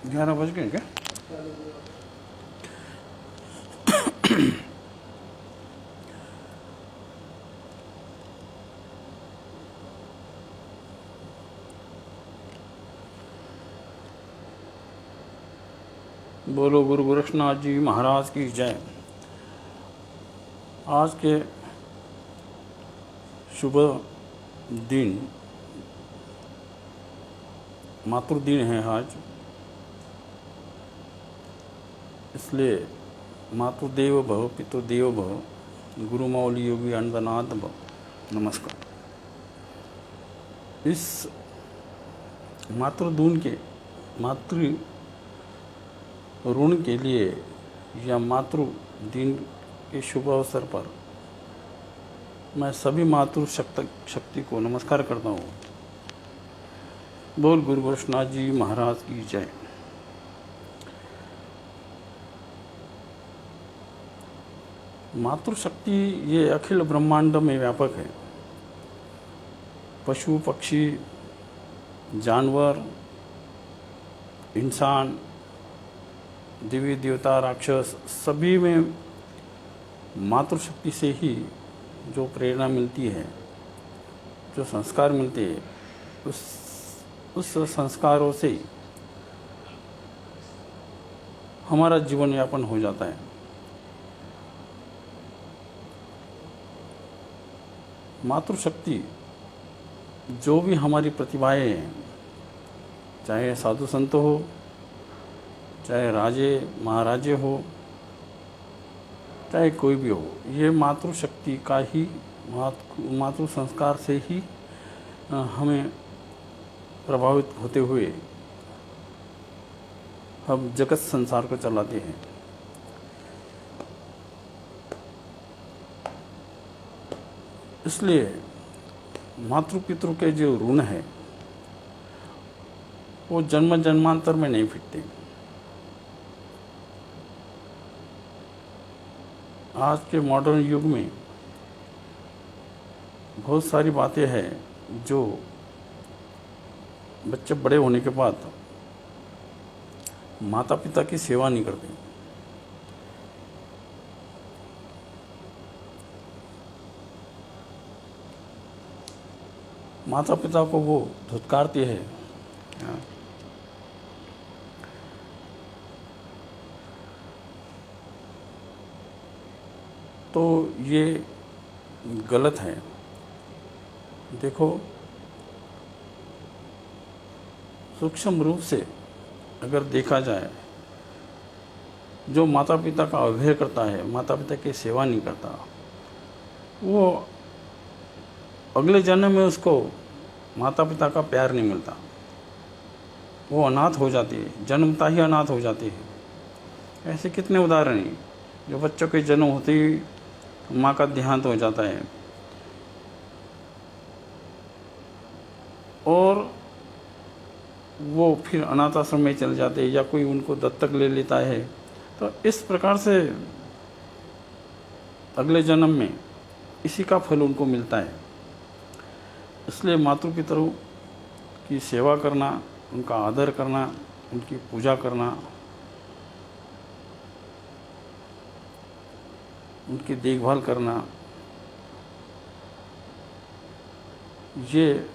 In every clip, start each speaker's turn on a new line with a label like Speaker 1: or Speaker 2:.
Speaker 1: 11 बज गए क्या? बोलो गुरु गोरक्षनाथ जी महाराज की जय। आज के शुभ दिन मातृ दिन है आज, इसलिए मातृदेव भव पितृदेव भव गुरु मौली योगी अन्नदाता भव नमस्कार। इस मातृदून के मातृ ऋण के लिए या मातृ दिन के शुभ अवसर पर मैं सभी मातृ शक्ति को नमस्कार करता हूँ। बोल गुरु गोरक्षनाथ जी महाराज की जय। मातृशक्ति ये अखिल ब्रह्मांड में व्यापक है। पशु पक्षी जानवर इंसान देवी देवता राक्षस सभी में मातृशक्ति से ही जो प्रेरणा मिलती है, जो संस्कार मिलते हैं, उस संस्कारों से हमारा जीवन यापन हो जाता है। मातृशक्ति जो भी हमारी प्रतिभाएं हैं, चाहे साधु संत हो, चाहे राजे महाराजे हो, चाहे कोई भी हो, ये मातृशक्ति का ही मातृ संस्कार से ही हमें प्रभावित होते हुए हम जगत संसार को चलाते हैं। इसलिए मातृ पितृ के जो ऋण है वो जन्म जन्मांतर में नहीं फिटते। आज के मॉडर्न युग में बहुत सारी बातें हैं जो बच्चे बड़े होने के बाद माता पिता की सेवा नहीं करते। माता पिता को वो धुतकारते हैं। तो ये गलत है। देखो, सूक्ष्म रूप से अगर देखा जाए, जो माता पिता का अवहेलना करता है, माता पिता की सेवा नहीं करता, वो अगले जन्म में उसको माता पिता का प्यार नहीं मिलता। वो अनाथ हो जाती है, जन्मता ही अनाथ हो जाती है। ऐसे कितने उदाहरण हैं जो बच्चों के जन्म होते ही माँ का देहांत हो जाता है और वो फिर अनाथ आश्रम में चले जाते हैं या कोई उनको दत्तक ले लेता है। तो इस प्रकार से अगले जन्म में इसी का फल उनको मिलता है। इसलिए मातृ पितरों की सेवा करना, उनका आदर करना, उनकी पूजा करना, उनकी देखभाल करना, ये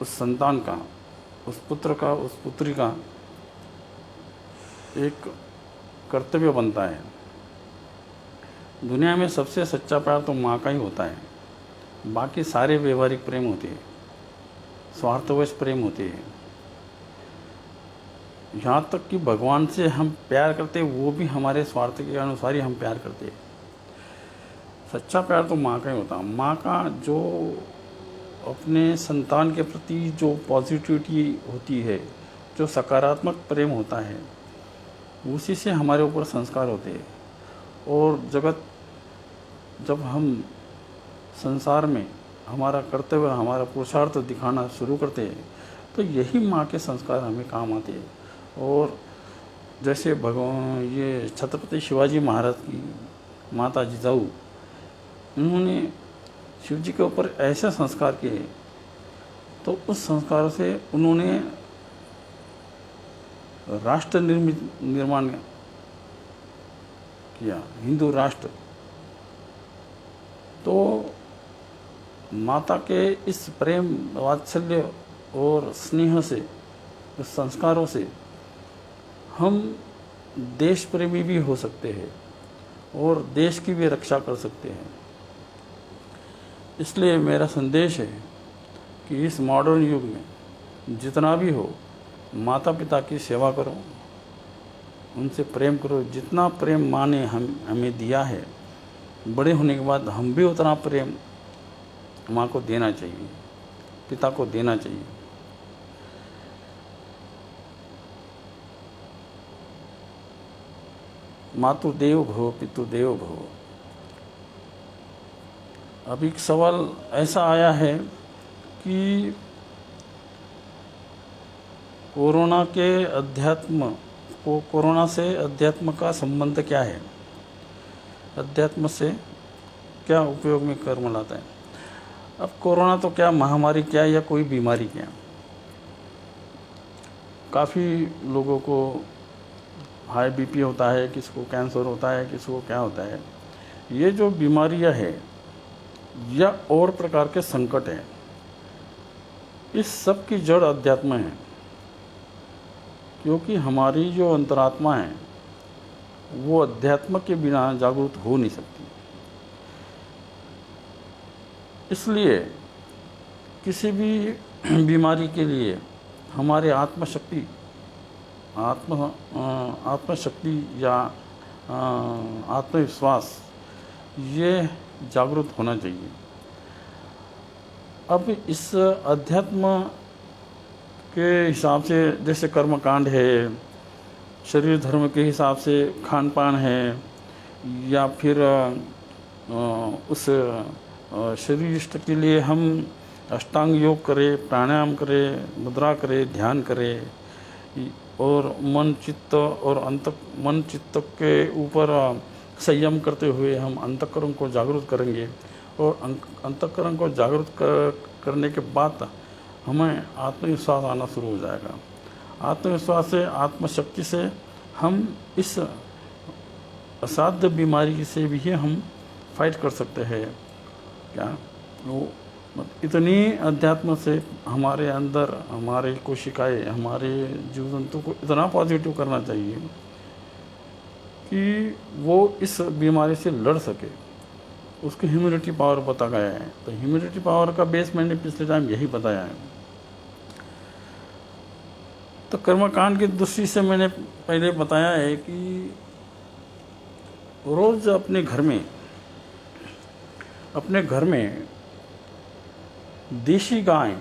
Speaker 1: उस संतान का, उस पुत्र का, उस पुत्री का एक कर्तव्य बनता है। दुनिया में सबसे सच्चा प्यार तो माँ का ही होता है। बाकी सारे व्यवहारिक प्रेम होते हैं, स्वार्थवश प्रेम होते हैं। यहाँ तक कि भगवान से हम प्यार करते हैं, वो भी हमारे स्वार्थ के अनुसार ही हम प्यार करते हैं। सच्चा प्यार तो माँ का ही होता है। माँ का जो अपने संतान के प्रति जो पॉजिटिविटी होती है, जो सकारात्मक प्रेम होता है, उसी से हमारे ऊपर संस्कार होते हैं। और जब हम संसार में हमारा कर्तव्य, हमारा पुरुषार्थ दिखाना शुरू करते हैं, तो यही माँ के संस्कार हमें काम आते हैं। और जैसे भगवान ये छत्रपति शिवाजी महाराज की माता जिजाऊ, उन्होंने शिव जी के ऊपर ऐसे संस्कार किए, तो उस संस्कार से उन्होंने राष्ट्र निर्माण किया, हिंदू राष्ट्र, तो माता के इस प्रेम वात्सल्य और स्नेह से, इस संस्कारों से हम देश प्रेमी भी हो सकते हैं और देश की भी रक्षा कर सकते हैं। इसलिए मेरा संदेश है कि इस मॉडर्न युग में जितना भी हो, माता पिता की सेवा करो, उनसे प्रेम करो। जितना प्रेम माँ ने हमें दिया है, बड़े होने के बाद हम भी उतना प्रेम माँ को देना चाहिए, पिता को देना चाहिए। मातृदेवो भव पितृदेवो भव। अब एक सवाल ऐसा आया है कि कोरोना से अध्यात्म का संबंध क्या है, अध्यात्म से क्या उपयोग में कर्म लाता है। अब कोरोना तो क्या महामारी क्या या कोई बीमारी क्या, काफ़ी लोगों को हाई बीपी होता है, किसी को कैंसर होता है, किसी को क्या होता है। ये जो बीमारियां है या और प्रकार के संकट हैं, इस सब की जड़ अध्यात्म है, क्योंकि हमारी जो अंतरात्मा है वो अध्यात्म के बिना जागरूक हो नहीं सकती। इसलिए किसी भी बीमारी के लिए हमारे आत्मशक्ति या आत्मविश्वास ये जागरूक होना चाहिए। अब इस अध्यात्म के हिसाब से जैसे कर्मकांड है, शरीर धर्म के हिसाब से खान पान है, या फिर उस शरीर इष्ट के लिए हम अष्टांग योग करें, प्राणायाम करें, मुद्रा करें, ध्यान करें, और मन चित्त के ऊपर संयम करते हुए हम अंतःकरण को जागरूक करेंगे। और अंतःकरण को जागरूक करने के बाद हमें आत्मविश्वास आना शुरू हो जाएगा। आत्मविश्वास से, आत्मशक्ति से हम इस असाध्य बीमारी से भी हम फाइट कर सकते हैं। क्या वो इतनी अध्यात्म से हमारे अंदर, हमारे कोशिकाएं, हमारे जीव जंतु को इतना पॉजिटिव करना चाहिए कि वो इस बीमारी से लड़ सके। उसकी ह्यूमिनिटी पावर बताया गया है। तो ह्यूमिनिटी पावर का बेस मैंने पिछले टाइम यही बताया है। तो कर्मकांड की दृष्टि से मैंने पहले बताया है कि रोज अपने घर में देशी गाय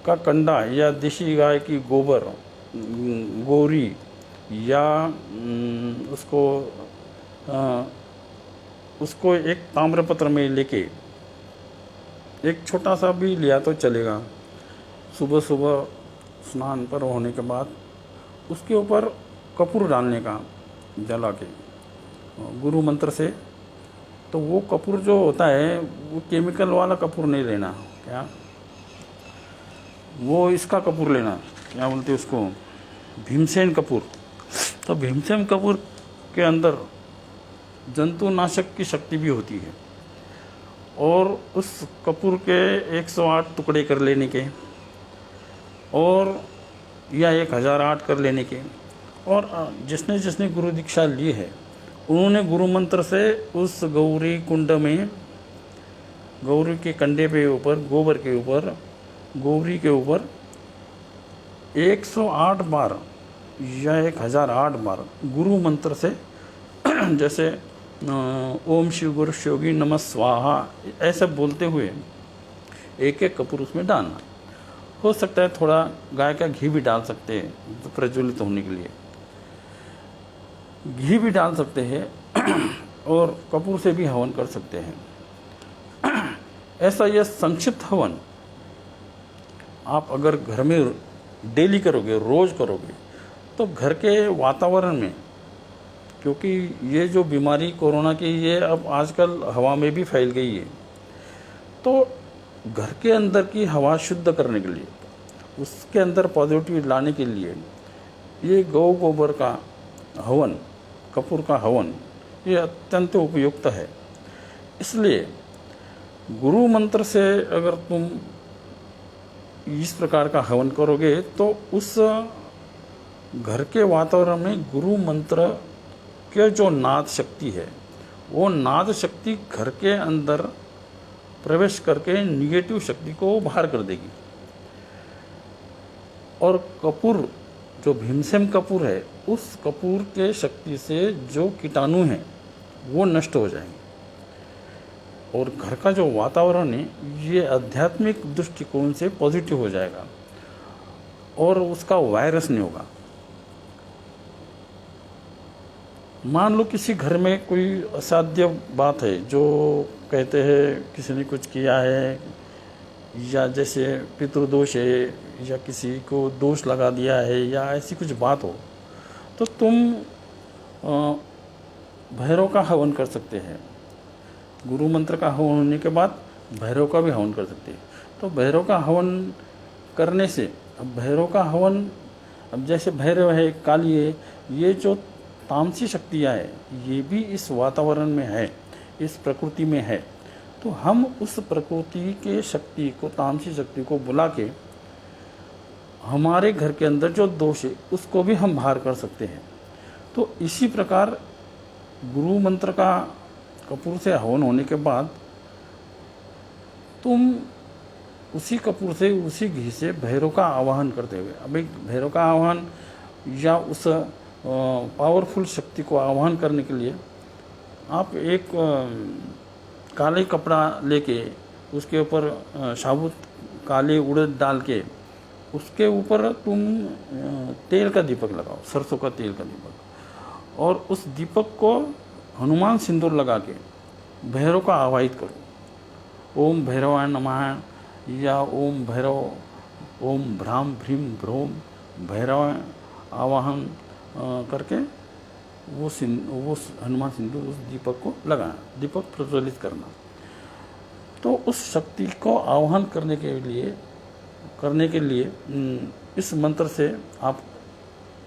Speaker 1: का कंडा या देशी गाय की गोरी या उसको एक ताम्रपत्र में लेके, एक छोटा सा भी लिया तो चलेगा, सुबह सुबह स्नान पर होने के बाद उसके ऊपर कपूर डालने का जला के गुरु मंत्र से। तो वो कपूर जो होता है वो केमिकल वाला कपूर नहीं लेना, क्या वो इसका कपूर लेना, क्या बोलते हैं उसको, भीमसेन कपूर। तो भीमसेन कपूर के अंदर जंतुनाशक की शक्ति भी होती है। और उस कपूर के 108 टुकड़े कर लेने के, और या 1008 कर लेने के। और जिसने गुरु दीक्षा ली है उन्होंने गुरु मंत्र से उस गौरी कुंड में, गौरी के कंडे पे ऊपर, गोबर के ऊपर, गौरी के ऊपर 108 बार या 1008 बार गुरु मंत्र से जैसे ओम शिव गुरु शिवगी नमः स्वाहा ऐसा बोलते हुए एक एक कपूर उसमें डालना। हो सकता है थोड़ा गाय का घी भी डाल सकते हैं तो प्रज्वलित होने के लिए, घी भी डाल सकते हैं और कपूर से भी हवन कर सकते हैं। ऐसा यह संक्षिप्त हवन आप अगर घर में डेली करोगे, रोज करोगे, तो घर के वातावरण में, क्योंकि ये जो बीमारी कोरोना की ये अब आजकल हवा में भी फैल गई है, तो घर के अंदर की हवा शुद्ध करने के लिए, उसके अंदर पॉजिटिव लाने के लिए ये गौ गोबर का हवन, कपूर का हवन, ये अत्यंत उपयुक्त है। इसलिए गुरु मंत्र से अगर तुम इस प्रकार का हवन करोगे तो उस घर के वातावरण में गुरु मंत्र के जो नाद शक्ति है, वो नाद शक्ति घर के अंदर प्रवेश करके निगेटिव शक्ति को बाहर कर देगी। और कपूर, जो भीमसेन कपूर है, उस कपूर के शक्ति से जो कीटाणु हैं वो नष्ट हो जाएंगे और घर का जो वातावरण है ये आध्यात्मिक दृष्टिकोण से पॉजिटिव हो जाएगा और उसका वायरस नहीं होगा। मान लो किसी घर में कोई असाध्य बात है, जो कहते हैं किसी ने कुछ किया है, या जैसे पितृदोष है, या किसी को दोष लगा दिया है, या ऐसी कुछ बात हो, तो तुम भैरव का हवन कर सकते हैं। गुरु मंत्र का हवन होने के बाद भैरव का भी हवन कर सकते हैं। तो भैरव का हवन करने से, अब भैरव का हवन, अब जैसे भैरव है, काली है, ये जो तामसी शक्तियाँ है ये भी इस वातावरण में है, इस प्रकृति में है। तो हम उस प्रकृति के शक्ति को, तामसी शक्ति को बुला के हमारे घर के अंदर जो दोष है उसको भी हम बाहर कर सकते हैं। तो इसी प्रकार गुरु मंत्र का कपूर से हवन होने के बाद तुम उसी कपूर से, उसी घी से भैरव का आवाहन करते हुए, अभी भैरव का आवाहन या उस पावरफुल शक्ति को आवाहन करने के लिए आप एक काले कपड़ा लेके उसके ऊपर साबुत काले उड़द डाल के उसके ऊपर तुम तेल का दीपक लगाओ, सरसों का तेल का दीपक, और उस दीपक को हनुमान सिंदूर लगा के भैरव का आवाहित करो। ओम भैरवाय नमः, या ओम भैरव, ओम भ्राम भ्रीम भ्रोम भैरव आवाहन करके वो हनुमान सिंदूर उस दीपक को लगाना, दीपक प्रज्वलित करना। तो उस शक्ति को आवाहन करने के लिए इस मंत्र से आप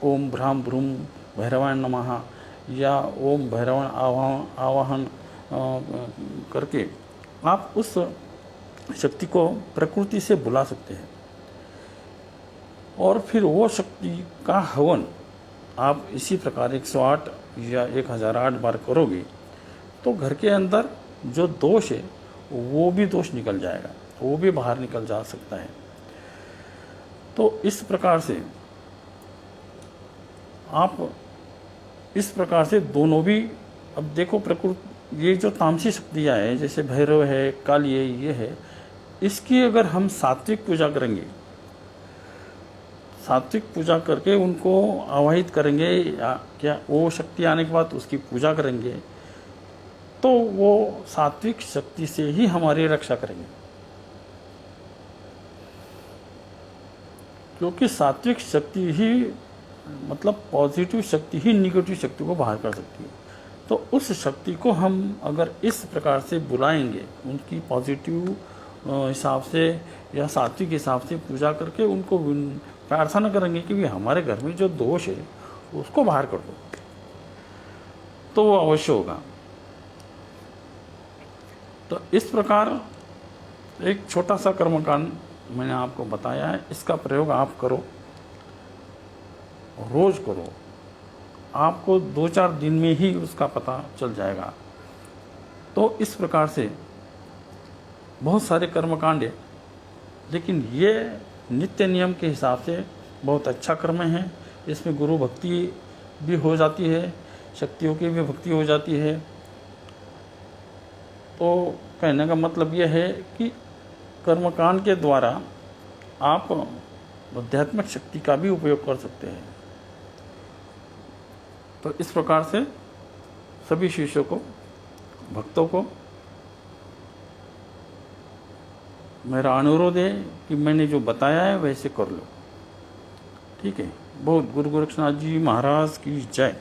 Speaker 1: ओम भ्राम भ्रूम भैरवाय नमः या ओम भैरवाय आवाहन करके आप उस शक्ति को प्रकृति से बुला सकते हैं। और फिर वो शक्ति का हवन आप इसी प्रकार 108 या 1008 बार करोगे तो घर के अंदर जो दोष है वो भी दोष निकल जाएगा, वो भी बाहर निकल जा सकता है। तो इस प्रकार से आप दोनों भी, अब देखो प्रकृति, ये जो तामसी शक्तियाँ हैं जैसे भैरव है, काली है, ये है, इसकी अगर हम सात्विक पूजा करेंगे, सात्विक पूजा करके उनको आवाहित करेंगे, या क्या वो शक्ति आने के बाद उसकी पूजा करेंगे, तो वो सात्विक शक्ति से ही हमारी रक्षा करेंगे। क्योंकि सात्विक शक्ति ही, मतलब पॉजिटिव शक्ति ही निगेटिव शक्ति को बाहर कर सकती है। तो उस शक्ति को हम अगर इस प्रकार से बुलाएंगे, उनकी पॉजिटिव हिसाब से या सात्विक हिसाब से पूजा करके उनको प्रार्थना करेंगे कि भी हमारे घर में जो दोष है उसको बाहर कर दो, तो वो अवश्य होगा। तो इस प्रकार एक छोटा सा कर्मकांड मैंने आपको बताया है, इसका प्रयोग आप करो, रोज करो, आपको 2-4 दिन में ही उसका पता चल जाएगा। तो इस प्रकार से बहुत सारे कर्मकांड है, लेकिन ये नित्य नियम के हिसाब से बहुत अच्छा कर्म है। इसमें गुरु भक्ति भी हो जाती है, शक्तियों की भी भक्ति हो जाती है। तो कहने का मतलब यह है कि कर्मकांड के द्वारा आप आध्यात्मिक शक्ति का भी उपयोग कर सकते हैं। तो इस प्रकार से सभी शिष्यों को, भक्तों को मेरा अनुरोध है कि मैंने जो बताया है वैसे कर लो। ठीक है। बहुत गुरु गोरक्षनाथ जी महाराज की जय।